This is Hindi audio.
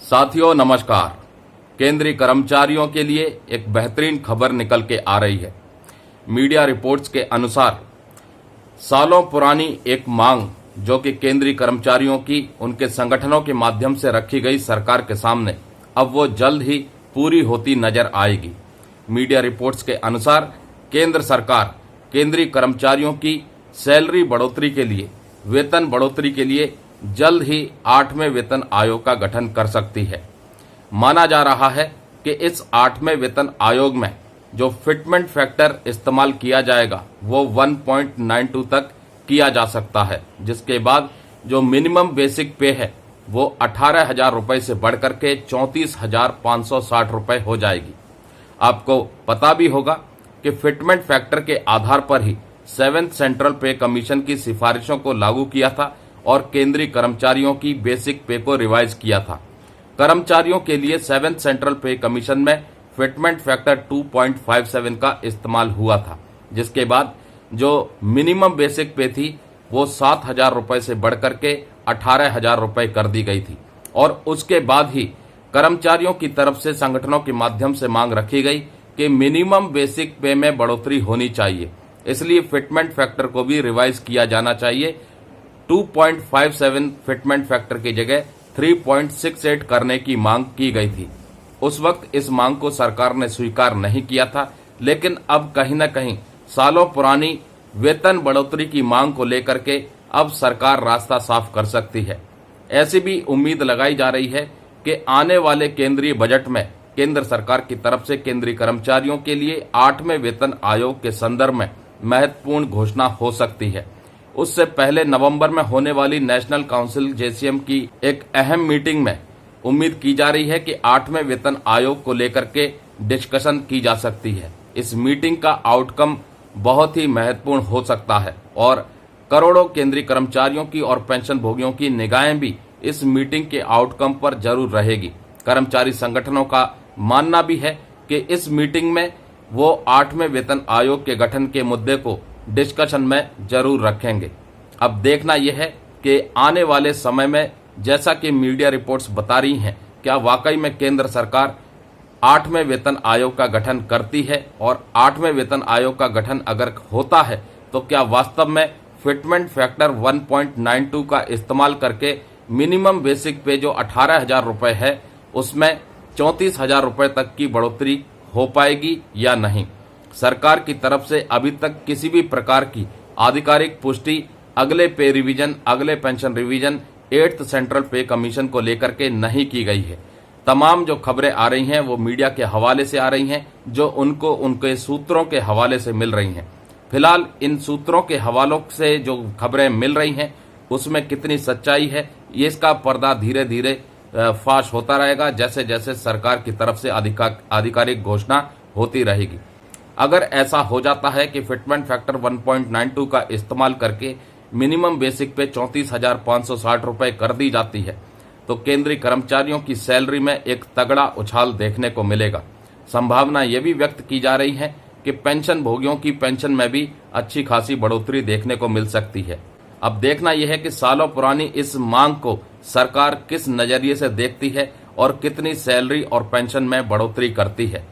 साथियों नमस्कार। केंद्रीय कर्मचारियों के लिए एक बेहतरीन खबर निकल के आ रही है। मीडिया रिपोर्ट्स के अनुसार सालों पुरानी एक मांग जो कि केंद्रीय कर्मचारियों की उनके संगठनों के माध्यम से रखी गई सरकार के सामने, अब वो जल्द ही पूरी होती नजर आएगी। मीडिया रिपोर्ट्स के अनुसार केंद्र सरकार केंद्रीय कर्मचारियों की सैलरी बढ़ोतरी के लिए, वेतन बढ़ोतरी के लिए जल्द ही 8वें वेतन आयोग का गठन कर सकती है। माना जा रहा है कि इस 8वें वेतन आयोग में जो फिटमेंट फैक्टर इस्तेमाल किया जाएगा वो 1.92 तक किया जा सकता है, जिसके बाद जो मिनिमम बेसिक पे है वो 18,000 रुपए से बढ़कर के 34,560 रुपए हो जाएगी। आपको पता भी होगा कि फिटमेंट फैक्टर के आधार पर ही 7th सेंट्रल पे कमीशन की सिफारिशों को लागू किया था और केंद्रीय कर्मचारियों की बेसिक पे को रिवाइज किया था। कर्मचारियों के लिए 7th सेंट्रल पे कमीशन में फिटमेंट फैक्टर 2.57 का इस्तेमाल हुआ था, जिसके बाद जो मिनिमम बेसिक पे थी वो 7,000 रुपए से बढ़कर के 18,000 रुपए कर दी गई थी। और उसके बाद ही कर्मचारियों की तरफ से संगठनों के माध्यम से मांग रखी गई कि मिनिमम बेसिक पे में बढ़ोतरी होनी चाहिए, इसलिए फिटमेंट फैक्टर को भी रिवाइज किया जाना चाहिए। 2.57 फिटमेंट फैक्टर की जगह 3.68 करने की मांग की गई थी। उस वक्त इस मांग को सरकार ने स्वीकार नहीं किया था, लेकिन अब कहीं न कहीं सालों पुरानी वेतन बढ़ोतरी की मांग को लेकर के अब सरकार रास्ता साफ कर सकती है। ऐसी भी उम्मीद लगाई जा रही है कि आने वाले केंद्रीय बजट में केंद्र सरकार की तरफ से केंद्रीय कर्मचारियों के लिए 8वें वेतन आयोग के संदर्भ में महत्वपूर्ण घोषणा हो सकती है। उससे पहले नवंबर में होने वाली नेशनल काउंसिल जेसीएम की एक अहम मीटिंग में उम्मीद की जा रही है कि 8वें वेतन आयोग को लेकर के डिस्कशन की जा सकती है। इस मीटिंग का आउटकम बहुत ही महत्वपूर्ण हो सकता है और करोड़ों केंद्रीय कर्मचारियों की और पेंशन भोगियों की निगाहें भी इस मीटिंग के आउटकम पर जरूर रहेगी। कर्मचारी संगठनों का मानना भी है कि इस मीटिंग में वो 8वें वेतन आयोग के गठन के मुद्दे को डिस्कशन में जरूर रखेंगे। अब देखना यह है कि आने वाले समय में जैसा कि मीडिया रिपोर्ट्स बता रही हैं, क्या वाकई में केंद्र सरकार 8वें वेतन आयोग का गठन करती है, और 8वें वेतन आयोग का गठन अगर होता है तो क्या वास्तव में फिटमेंट फैक्टर 1.92 का इस्तेमाल करके मिनिमम बेसिक पे जो 18,000 रुपए है उसमें 34,000 रुपए तक की बढ़ोतरी हो पाएगी या नहीं। सरकार की तरफ से अभी तक किसी भी प्रकार की आधिकारिक पुष्टि अगले पे रिवीजन, अगले पेंशन रिवीजन 8th सेंट्रल पे कमीशन को लेकर के नहीं की गई है। तमाम जो खबरें आ रही हैं वो मीडिया के हवाले से आ रही हैं, जो उनको उनके सूत्रों के हवाले से मिल रही हैं। फिलहाल इन सूत्रों के हवालों से जो खबरें मिल रही हैं उसमें कितनी सच्चाई है, ये इसका पर्दा धीरे धीरे फाश होता रहेगा जैसे जैसे सरकार की तरफ से आधिकारिक घोषणा होती रहेगी। अगर ऐसा हो जाता है कि फिटमेंट फैक्टर 1.92 का इस्तेमाल करके मिनिमम बेसिक पे 34,560 रुपए कर दी जाती है तो केंद्रीय कर्मचारियों की सैलरी में एक तगड़ा उछाल देखने को मिलेगा। संभावना यह भी व्यक्त की जा रही है कि पेंशन भोगियों की पेंशन में भी अच्छी खासी बढ़ोतरी देखने को मिल सकती है। अब देखना यह है कि सालों पुरानी इस मांग को सरकार किस नजरिए से देखती है और कितनी सैलरी और पेंशन में बढ़ोतरी करती है।